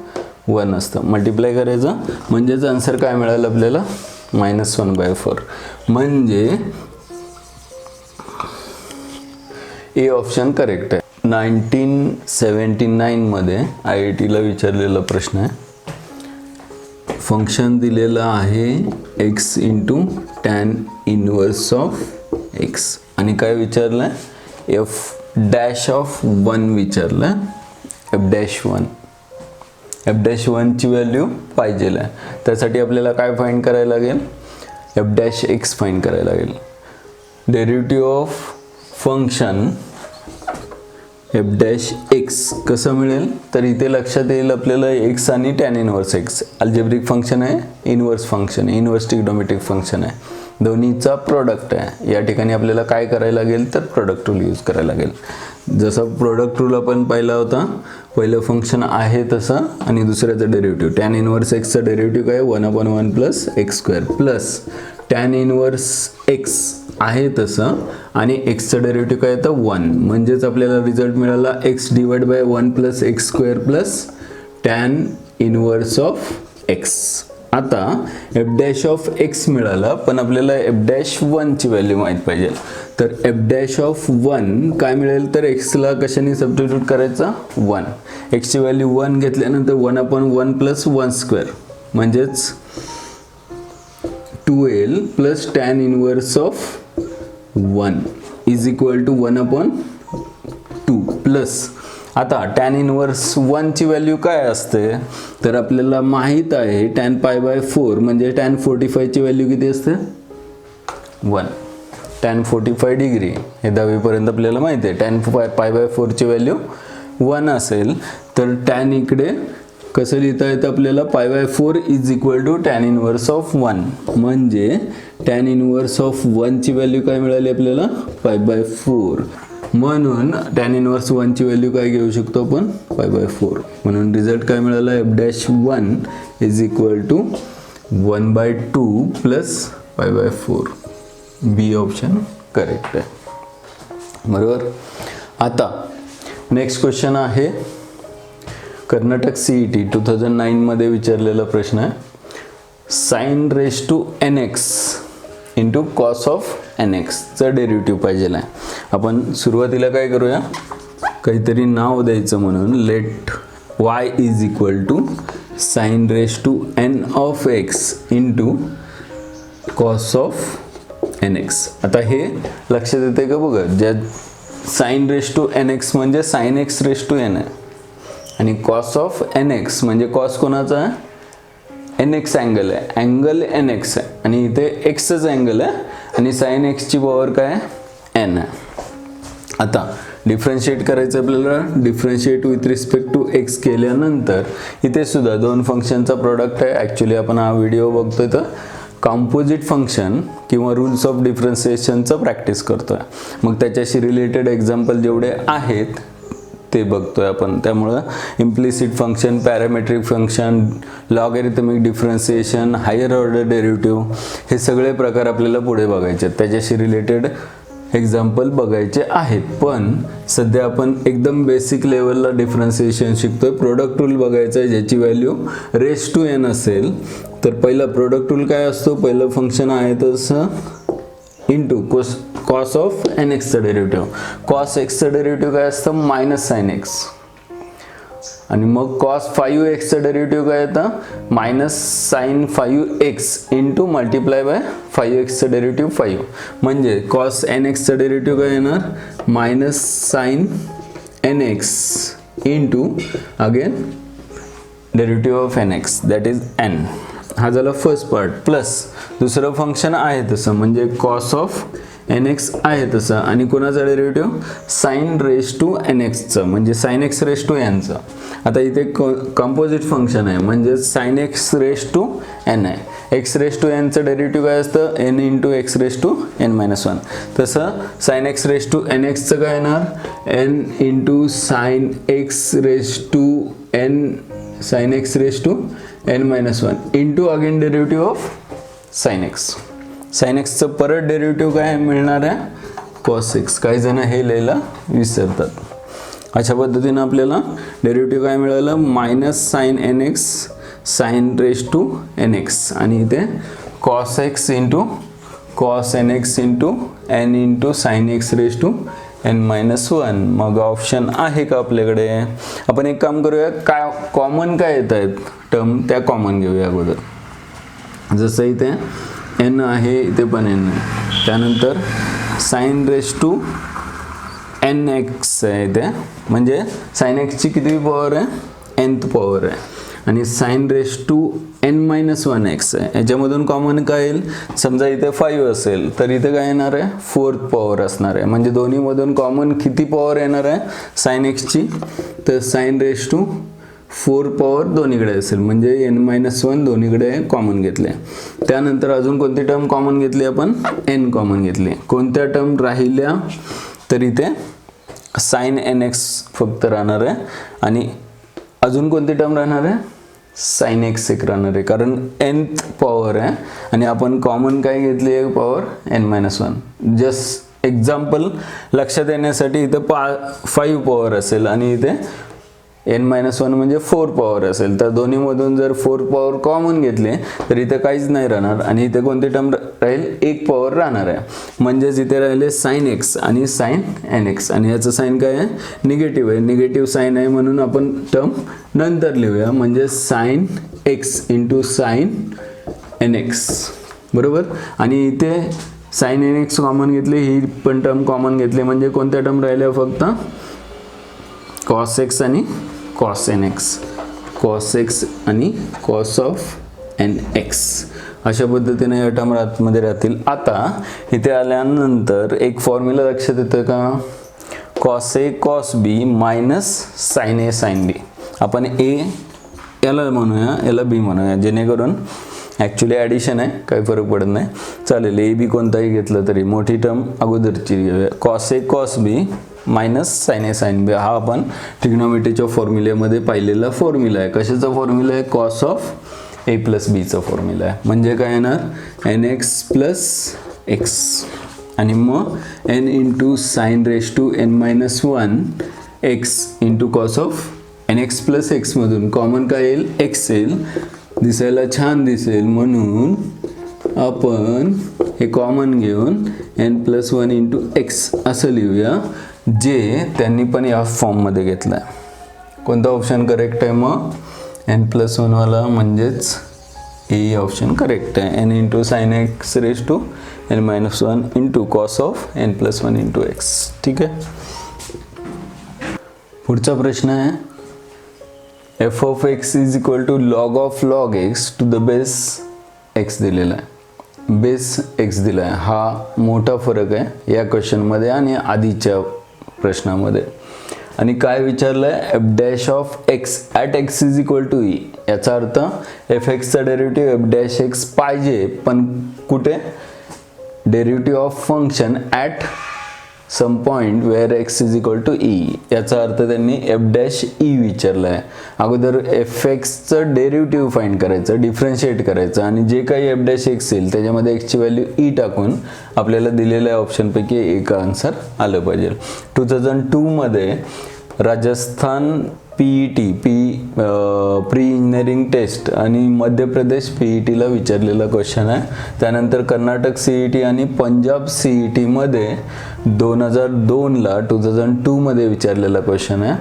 [SPEAKER 1] 1 असतं. मल्टिप्लाय करायचं म्हणजेच आन्सर काय मिळालं आपल्याला, मायनस 1 बाय 4. म्हणजे ए ऑप्शन करेक्ट आहे. 1979 मध्ये IITला विचारलेला प्रश्न आहे. फंक्शन दिलेलं आहे x into tan inverse of x आणि काय विचारलं आहे, एफ डॅश ऑफ 1 विचारलं आहे, f'1 ची व्हॅल्यू पाहिजे आहे. त्यासाठी आपल्याला काय फाइंड करायला लागेल, f'(x) फाइंड करायला लागेल. डेरिव्हेटिव्ह ऑफ फंक्शन f'(x) कसं मिळेल, तर इथे लक्षात येईल आपल्याला x आणि tan inverse x algebraic function आहे, इनवर्स फंक्शन आहे, इनवर्स ट्रिग्नोमेट्रिक फंक्शन आहे, दोन्हीचा प्रोडक्ट आहे. या ठिकाणी आपल्याला काय करायला लागेल, तर प्रोडक्ट रूल यूज करायला लागेल. जसं प्रोडक्ट रूल आपण पाहिला होता, पहिलं फंक्शन आहे तसं आणि दुसऱ्याचं डेरिव्हेटिव्ह टॅन इनवर्स एक्सचं डेरिव्हेटिव्ह काय 1/1 plus x square plus tan inverse x आहे तसं आणि एक्सचं डेरिव्हेटिव्ह काय येतं 1. म्हणजेच आपल्याला रिझल्ट मिळाला x divide by 1 plus x square plus tan inverse of x. आता एफ डॅश ऑफ एक्स मिळाला, पण आपल्याला एफ डॅश 1 ची व्हॅल्यू माहीत पाहिजे. तर एफ डॅश ऑफ 1 काय मिळेल, तर एक्सला कशाने सबस्टिट्यूट करायचं, 1. एक्सची व्हॅल्यू 1 घेतल्यानंतर 1/1 + 1 स्क्वेअर म्हणजेच 2l + tan inverse of 1 is equal to 1/2 plus. आता tan इनवर्स 1 ची व्हॅल्यू काय असते, तर आपल्याला माहित आहे tan π/4 म्हणजे tan 45 ची व्हॅल्यू किती असते, 1. tan 45 डिग्री हे 10वी पर्यंत आपल्याला माहिती आहे. tan π/4 ची व्हॅल्यू 1 असेल तर tan इकडे कसं लिहिता येतं आपल्याला, π/4 is equal to tan inverse of 1 म्हणजे tan इनवर्स ऑफ 1 ची व्हॅल्यू काय मिळाली आपल्याला, π/4. म्हणून tan इनवर्स 1 ची व्हॅल्यू काय घेऊ शकतो आपण, π/4. म्हणून रिझल्ट काय मिळाला, f dash 1 is equal to 1/2 + π/4. B option correct आहे. बरोबर. आता नेक्स्ट क्वेश्चन आहे कर्नाटक CET 2009 मध्ये विचारलेला प्रश्न आहे. sin raised to nx into cos of nx चा डेरिव्हेटिव्ह पाहिजे आहे. आपण सुरुवातीला काय करूया, काहीतरी नाव द्यायचं म्हणून let y is equal to sin raised to n of x into cos of nx. आता हे लक्षात येते का बघा, ज्या sin raised to nx म्हणजे sin x raised to n आहे आणि cos ऑफ nx म्हणजे कॉस कोणाचा आहे, nx अँगल आहे, अँगल nx आहे आणि इथे xच अँगल आहे आणि sin x ची पॉवर काय आहे, n आहे. आता डिफरन्शिएट करायचं आपल्याला, differentiate with respect to x केल्यानंतर इथे सुद्धा दोन फंक्शनचा प्रोडक्ट आहे. ॲक्च्युली आपण हा व्हिडिओ बघतोय तर कॉम्पोजिट फंक्शन किंवा रूल्स ऑफ डिफरन्शिएशनचं प्रॅक्टिस करतोय. मग त्याच्याशी रिलेटेड एक्झाम्पल जेवढे आहेत ते बघतोय आपण. त्यामुळं implicit function, parametric function, logarithmic differentiation, higher order derivative हे सगळे प्रकार आपल्याला पुढे बघायचे आहेत, त्याच्याशी रिलेटेड एक्झाम्पल बघायचे आहेत. पण सध्या आपण एकदम बेसिक लेवलला डिफरन्शिएशन शिकतोय. प्रोडक्ट रूल बघायचा आहे ज्याची व्हॅल्यू रेस टू n असेल तर पहिला प्रोडक्ट रूल काय असतो, पहिलं फंक्शन आहे तसं इंटू कॉस ऑफ nx चं डेरिव्हेटिव्ह. कॉस x चं डेरिव्हेटिव्ह काय असतं, मायनस साइन x. आणि मग कॉस 5x चं डेरिव्हेटिव्ह काय येतं, minus sine 5x into multiply by 5x चं डेरिव्हेटिव्ह 5. म्हणजे कॉस nx चं डेरिव्हेटिव्ह काय येणार, minus sine nx into again derivative of nx that is n. हा झाला फर्स्ट पार्ट. प्लस दुसरं फंक्शन आहे तसं म्हणजे कॉस ऑफ nx आहे तसं आणि कोणाचा derivative, sine raise to nx चं म्हणजे sine x raise to n चं. आता इथे कंपोजिट फंक्शन आहे म्हणजे sine x raise to n आहे. x रेस टू n चं डेरिव्हेटिव्ह काय असतं, n into x raise to n-1. तसं sine x raise to nx चं काय येणार, n into sine x raise to n sine x raise to n-1 into again derivative of sine x. Sign x चं परत derivative काय मिळणार आहे, cos x. काही जण हे लिहायला विसरतात. अशा पद्धतीने आपल्याला डेरिव्हेटिव्ह काय मिळालं, minus sine nx sine raise to nx आणि इथे cos x into cos nx into n into sine x raise to n-1. मग ऑप्शन आहे का आपल्याकडे. आपण एक काम करूया, काय कॉमन काय येत आहेत टर्म त्या कॉमन घेऊया अगोदर. जसं इथे n आहे, इथे पण n आहे. त्यानंतर साइन रेस टू nx आहे इथे, म्हणजे साइन x ची किती पॉवर आहे, nth पॉवर आहे आणि साइन रेस टू n-1x आहे. याच्यामधून कॉमन काय येईल, समजा इथे 5 असेल तर इथे काय येणार आहे, 4th पॉवर असणार आहे. म्हणजे दोन्हीमधून कॉमन किती पॉवर येणार आहे साइन x ची, तर साइन रेस टू 4 पॉवर दोन्हीकडे असेल म्हणजे n-1 दोन्हीकडे कॉमन घेतले. त्यानंतर अजून कोणती टर्म कॉमन घेतली आपण, n कॉमन घेतली. कोणत्या टर्म राहिल्या तर इथे साइन nx फक्त राहणार आहे आणि अजून कोणती टर्म राहणार आहे, साइन x एक राहणार आहे कारण nth पॉवर आहे आणि आपण कॉमन काय घेतली आहे पॉवर n-1. जस्ट एक्झाम्पल लक्षात येण्यासाठी इथे 5 पॉवर असेल आणि इथे n-1 म्हणजे 4 पॉवर असेल, तर दोन्हीमधून जर 4 पॉवर कॉमन घेतले तर इथे काहीच नाही राहणार आणि इथे कोणती टर्म राहील, 1 पॉवर राहणार आहे. म्हणजेच इथे राहिले साइन एक्स आणि साइन nx आणि याचं साइन काय आहे, निगेटिव्ह आहे. निगेटिव्ह साइन आहे म्हणून आपण टर्म नंतर लिहूया, म्हणजे sine x into sine nx, बरोबर. आणि इथे साइन nx कॉमन घेतले, ही पण टर्म कॉमन घेतली, म्हणजे कोणत्या टर्म राहिल्या फक्त cos x आणि cos nx, cos x आणि cos of nx. अशा पद्धतीने या टर्म मध्ये राहतील. आता इथे आल्यानंतर एक फॉर्म्युला लक्षात येतं का, cos a cos b minus sin a sin b. आपण a याला म्हणूया, याला b म्हणूया, जेणेकरून ॲक्च्युली ॲडिशन आहे, काही फरक पडत नाही, चालेल. ए बी कोणताही घेतलं तरी मोठी टर्म अगोदरची घेऊया. cos a cos b minus sine A sine B, हा आपण ट्रिग्नोमेट्रीच्या फॉर्म्युलेमध्ये पाहिलेला फॉर्म्युला आहे. कशाचा फॉर्म्युला आहे, कॉस ऑफ ए प्लस बीचा फॉर्म्युला आहे. म्हणजे काय येणार, एन एक्स प्लस एक्स आणि मग n into sine raise to n-1 x into cos of n x plus एक्समधून कॉमन काय येईल, एक्स येईल, दिसायला छान दिसेल म्हणून आपण हे कॉमन घेऊन n+1 इंटू एक्स असं लिहूया, जे त्यांनी पण या फॉर्ममध्ये घेतलं आहे. कोणता ऑप्शन करेक्ट आहे मग, n+1 वाला, म्हणजेच ए ऑप्शन करेक्ट आहे. n into sine x raise to n-1 into cos of n+1 into x. ठीक आहे. पुढचा प्रश्न आहे, f of x is equal to log x to the base x दिलेला आहे, बेस x दिला आहे. हा मोठा फरक आहे या क्वेश्चनमध्ये आणि आधीच्या प्रश्नामध्ये. आणि काय विचारलं आहे, f dash of x at x is equal to e. याचा अर्थ एफ एक्सचा डेरिव्हेटिव्ह एफ डॅश एक्स पाहिजे, पण कुठे, derivative of function at some point where x is equal to e. याचा अर्थ त्यांनी एफ डॅश ई विचारलं आहे. अगोदर एफ एक्सचं डेरिव्हेटिव्ह फाइंड करायचं, डिफरन्शिएट करायचं, आणि जे काही एफ डॅश एक्स येईल त्याच्यामध्ये एक्सची व्हॅल्यू ई टाकून आपल्याला दिलेल्या ऑप्शनपैकी एक आन्सर आलं पाहिजे. 2002 मध्ये Rajasthan PET pre engineering test आणि मध्य प्रदेश PETला विचारलेला क्वेश्चन आहे. त्यानंतर कर्नाटक CET आणि पंजाब CET मध्ये 2002ला 2002 मध्ये विचारलेला क्वेश्चन आहे.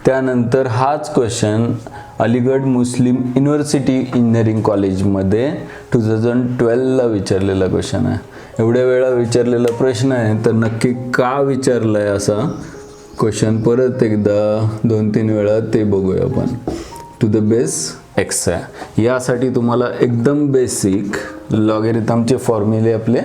[SPEAKER 1] त्यानंतर हाच क्वेश्चन अलीगढ मुस्लिम युनिव्हर्सिटी इंजिनिअरिंग कॉलेजमध्ये 2012ला विचारलेला क्वेश्चन आहे. एवढ्या वेळा विचारलेला प्रश्न आहे, तर नक्की का विचारला आहे असा क्वेश्चन परत एकदा 2-3 वेळा ते बघूया आपण. टू द बेस एक्स आहे. यासाठी तुम्हाला एकदम बेसिक लॉगॅरिथमचे फॉर्म्युले आपले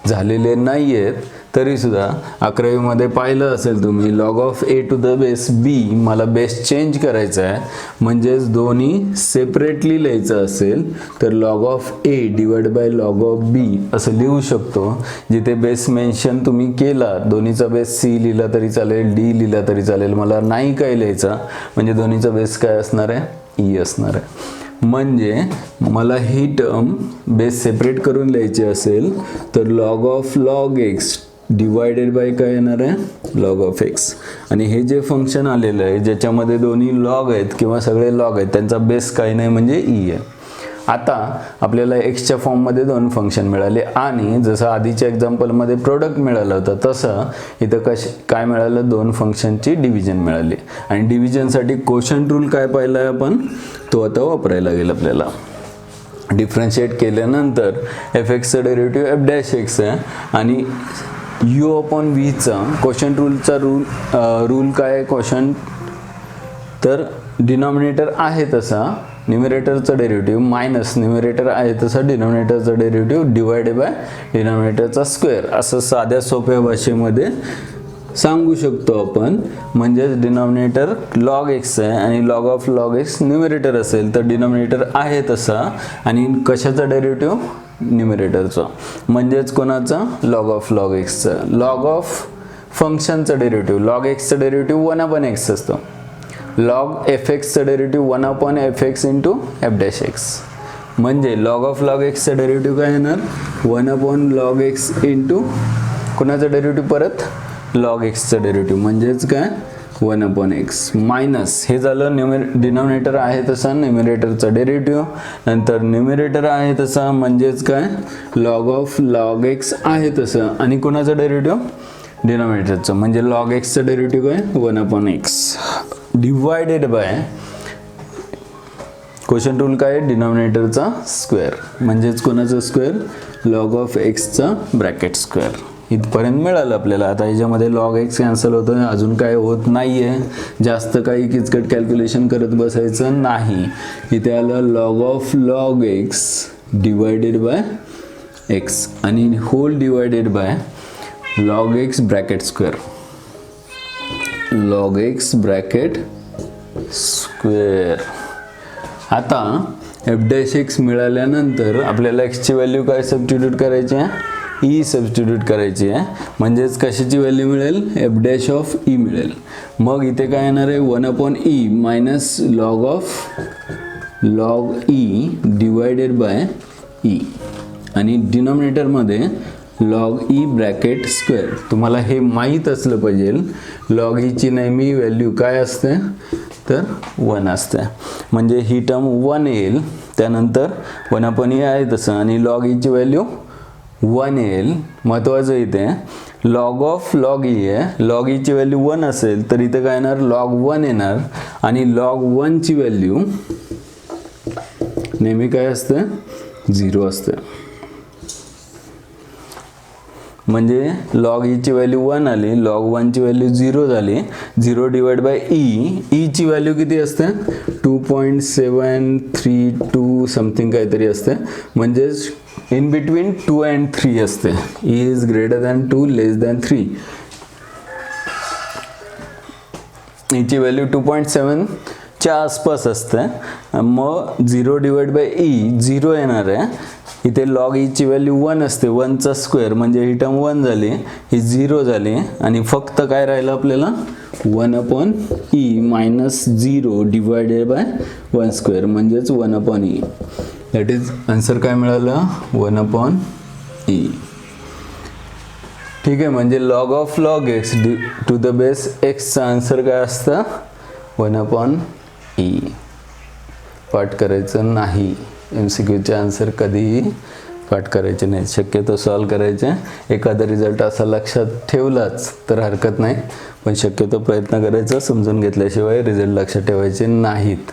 [SPEAKER 1] झालेले नाही आहेत, तरीसुद्धा 11वीमध्ये पाहिलं असेल तुम्ही, log of A to the base B, मला बेस चेंज करायचा आहे, म्हणजेच दोन्ही सेपरेटली लिहायचं असेल तर log of A divide by log of B असं लिहू शकतो. जिथे बेस मेन्शन तुम्ही केला, दोन्हीचा बेस सी लिहिला तरी चालेल, डी लिहिला तरी चालेल, मला नाही काय लिहायचा, म्हणजे दोन्हीचा बेस काय असणार आहे, ई असणार आहे. म्हणजे मला ही टर्म बेस सेपरेट करून लिहायची असेल तर log of log x divided by काय येणार आहे, लॉग ऑफ एक्स. आणि हे जे फंक्शन आलेलं आहे ज्याच्यामध्ये दोन्ही लॉग आहेत किंवा सगळे लॉग आहेत, त्यांचा बेस काही नाही म्हणजे ई आहे. आता आपल्याला एक्सच्या फॉर्ममध्ये 2 फंक्शन मिळाले आणि जसं आधीच्या एक्झाम्पलमध्ये प्रोडक्ट मिळालं होतं, तसं इथं काय मिळालं, 2 फंक्शनची डिव्हिजन मिळाली. आणि डिव्हिजनसाठी कोशंट रूल काय पाहिला आहे आपण, तो आता वापरायला लागेल आपल्याला. डिफरन्शिएट केल्यानंतर एफ एक्सचं डेरिव्हेटिव्ह एफ डॅश एक्स आहे आणि यू अपॉन व्हीचा कोशंट रूलचा रूल काय आहे, कोशंट, तर डिनॉमिनेटर आहे तसा न्यूमरेटरचा डेरिव्हेटिव्ह मायनस न्यूमरेटर आहे तसा डिनॉमिनेटरचा डेरिव्हेटिव्ह डिवाइडेड बाय डिनॉमिनेटरचा स्क्वेअर, असं साध्या सोप्या भाषेमध्ये सांगू शकतो आपण. म्हणजेच डिनॉमिनेटर लॉग एक्स आहे आणि log of log x numerator असेल तर डिनॉमिनेटर आहे तसा, आणि कशाचा डेरिव्हेटिव्ह, न्यूमरेटरचा, म्हणजेच कोणाचा, लॉग ऑफ लॉग एक्सचा. लॉग ऑफ फंक्शनचा डेरिव्हेटिव्ह, लॉग एक्सचा डेरिव्हेटिव्ह 1/x असतो. लॉग एफ एक्सचा derivative 1/f(x) into F dash x. म्हणजे लॉग ऑफ लॉग एक्सचा डेरिव्हेटिव्ह काय येणार, 1/log x इंटू कोणाचा डेरिव्हेटिव्ह, परत लॉग एक्सचा डेरिव्हेटिव्ह, म्हणजेच काय, 1/x मायनस हे झालं डिनॉमिनेटर आहे तसा न्यूमरेटरचा डेरिव्हेटिव्ह, नंतर न्यूमरेटर आहे तसा म्हणजेच काय log x आहे तसं, आणि कोणाचं डेरिव्हेटिव्ह डिनॉमिनेटरचं म्हणजे log x चं डेरिव्हेटिव्ह आहे 1/x divided by question rule काय डिनॉमिनेटरचा स्क्वेअर म्हणजेच कोणाचा स्क्वेअर log of x चा ब्रॅकेट स्क्वेअर. इथपर्यंत मिळालं आपल्याला. आता याच्यामध्ये log x कॅन्सल होतं, अजून काय होत नाही आहे, जास्त काही किचकट कॅल्क्युलेशन करत बसायचं नाही. इथे आलं log x divided by x आणि whole divided by log x bracket square, log x bracket square. आता f' मिळाल्यानंतर आपल्याला x ची व्हॅल्यू काय सबस्टिट्यूट करायची आहे, e सबस्टिट्यूट करायची आहे, म्हणजेच कशाची व्हॅल्यू मिळेल f' ऑफ e मिळेल. मग इथे काय येणार आहे 1/e minus log e divided by e आणि डिनॉमिनेटरमध्ये log e ब्रॅकेट स्क्वेअर. तुम्हाला हे माहीत असलं पाहिजे log e ची नेहमी व्हॅल्यू काय असते तर 1 असते, म्हणजे ही टर्म 1 येईल, त्यानंतर 1/e आहे तसं आणि log e ची व्हॅल्यू 1 येईल. महत्त्वाचं इथे log e आहे, log e ची व्हॅल्यू 1 असेल तर इथे काय येणार log 1 येणार आणि log 1 ची व्हॅल्यू नेहमी काय असते 0 असते, म्हणजे log e ची व्हॅल्यू 1 आली, log 1 ची व्हॅल्यू 0 झाली, 0 डिवाइड बाय e ची व्हॅल्यू किती असते 2.732 समथिंग काहीतरी असते, म्हणजेच इन बिटवीन 2 and 3 असते. e is greater than 2 less than 3. ची व्हॅल्यू 2.7 च्या आसपास असते. मग 0 डिवाइड बाय e 0 येणार आहे. इथे log e ची व्हॅल्यू 1 असते, 1 चा स्क्वेअर म्हणजे ही टर्म 1 झाली, ही 0 झाली आणि फक्त काय राहिलं आपल्याला 1/e minus 0 divided by 1 square म्हणजेच 1/e. दॅट इज आन्सर काय मिळालं 1/e. ठीक आहे, म्हणजे log x to the base x चा आन्सर काय असतं 1/e. पाठ करायचं नाही, MCQचे आन्सर कधीही पाठ करायचे नाही, शक्यतो सॉल्व करायचे. एखादा रिझल्ट असा लक्षात ठेवलाच तर हरकत नाही, पण शक्यतो प्रयत्न करायचा, समजून घेतल्याशिवाय रिझल्ट लक्षात ठेवायचे नाहीत.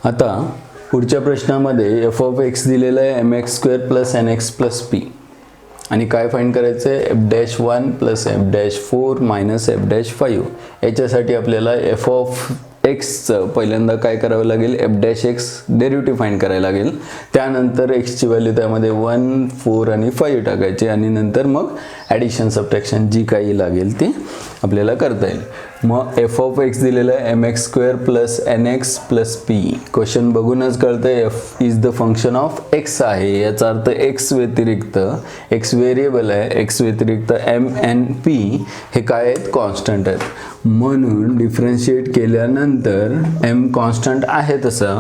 [SPEAKER 1] आता पुढच्या प्रश्नामध्ये f(x) दिलेलं आहे mx² + nx + p आणि काय फाइंड करायचं आहे f'1 + f'4 - f'5. याच्यासाठी आपल्याला f(x) चं पहिल्यांदा काय करावं लागेल f'(x) डेरिव्हेटिव्ह फाइंड करायला लागेल, त्यानंतर x ची व्हॅल्यू त्यामध्ये 1, 4 आणि 5 टाकायची आणि नंतर मग ॲडिशन सबट्रॅक्शन जी काही लागेल ती आपल्याला करता येईल. मग f(x) दिलेलं आहे mx² + nx + p. क्वेश्चन बघूनच कळतंय f is the function of x आहे, याचा अर्थ x व्यतिरिक्त x व्हेरिएबल आहे, x व्यतिरिक्त m n p हे काय आहेत कॉन्स्टंट आहेत, म्हणून डिफरन्शिएट केल्यानंतर m कॉन्स्टंट आहे तसा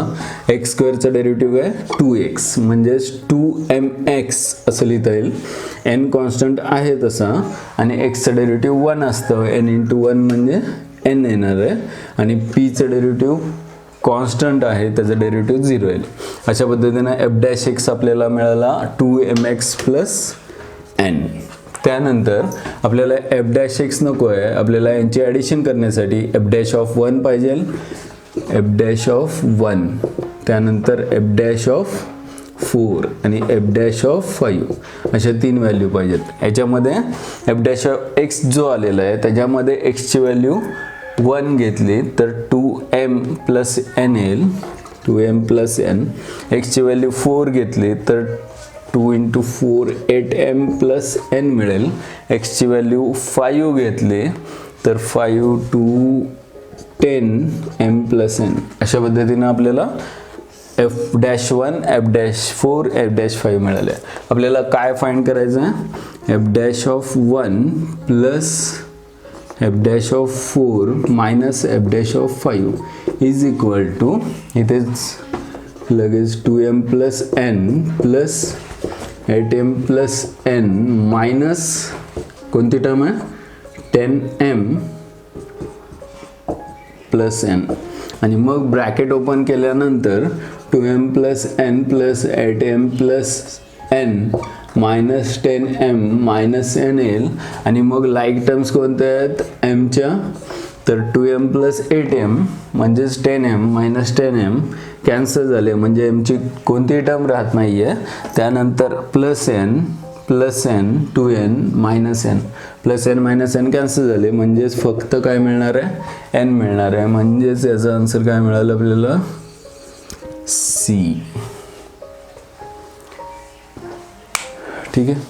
[SPEAKER 1] x² चा डेरिव्हेटिव्ह आहे 2x म्हणजेच 2mx असं लिहिता येईल. n कॉन्स्टंट आहे तसा आणि x चा डेरिव्हेटिव्ह 1 असतं, n × 1 म्हणजे n येणार आहे आणि p चं डेरिव्हेटिव्ह कॉन्स्टंट आहे, त्याचं डेरिव्हेटिव्ह 0 येईल. अशा पद्धतीने f'(x) आपल्याला मिळाला 2mx + n. त्यानंतर आपल्याला f'(x) नको आहे, आपल्याला यांची ॲडिशन करण्यासाठी f'(1) पाहिजे, f'(1), त्यानंतर f'(4) आणि f'(5) अशा 3 व्हॅल्यू पाहिजेत. याच्यामध्ये f'(x) जो आलेला आहे त्याच्यामध्ये x ची व्हॅल्यू 1 घेतली तर 2m + n येईल, 2m + n. x ची व्हॅल्यू 4 घेतली तर 2 × 4 8m + n मिळेल. x ची व्हॅल्यू 5 घेतली तर 5 × 2 10m + n. अशा पद्धतीने आपल्याला f'1, f'4, f'5 मिळाले. आपल्याला काय फाइंड करायचं आहे f'(1) + f'(4) - f'(5) is equal to इथेच लगेच 2m + n + 8m + n minus कोणती टर्म आहे 10m प्लस एन आणि मग ब्रॅकेट ओपन केल्यानंतर 2m plus n plus 8m plus n minus 10m minus n येईल आणि मग लाईक टर्म्स कोणत्या आहेत एमच्या, तर 2m प्लस 8m म्हणजेच 10m मायनस 10m कॅन्सल झाले म्हणजे एमची कोणतीही टर्म राहत नाही आहे. त्यानंतर plus n 2n minus n plus n minus n cancel झाले म्हणजेच फक्त काय मिळणार आहे एन मिळणार आहे. म्हणजेच याचा आन्सर काय मिळालं आपल्याला सी. ठीक आहे.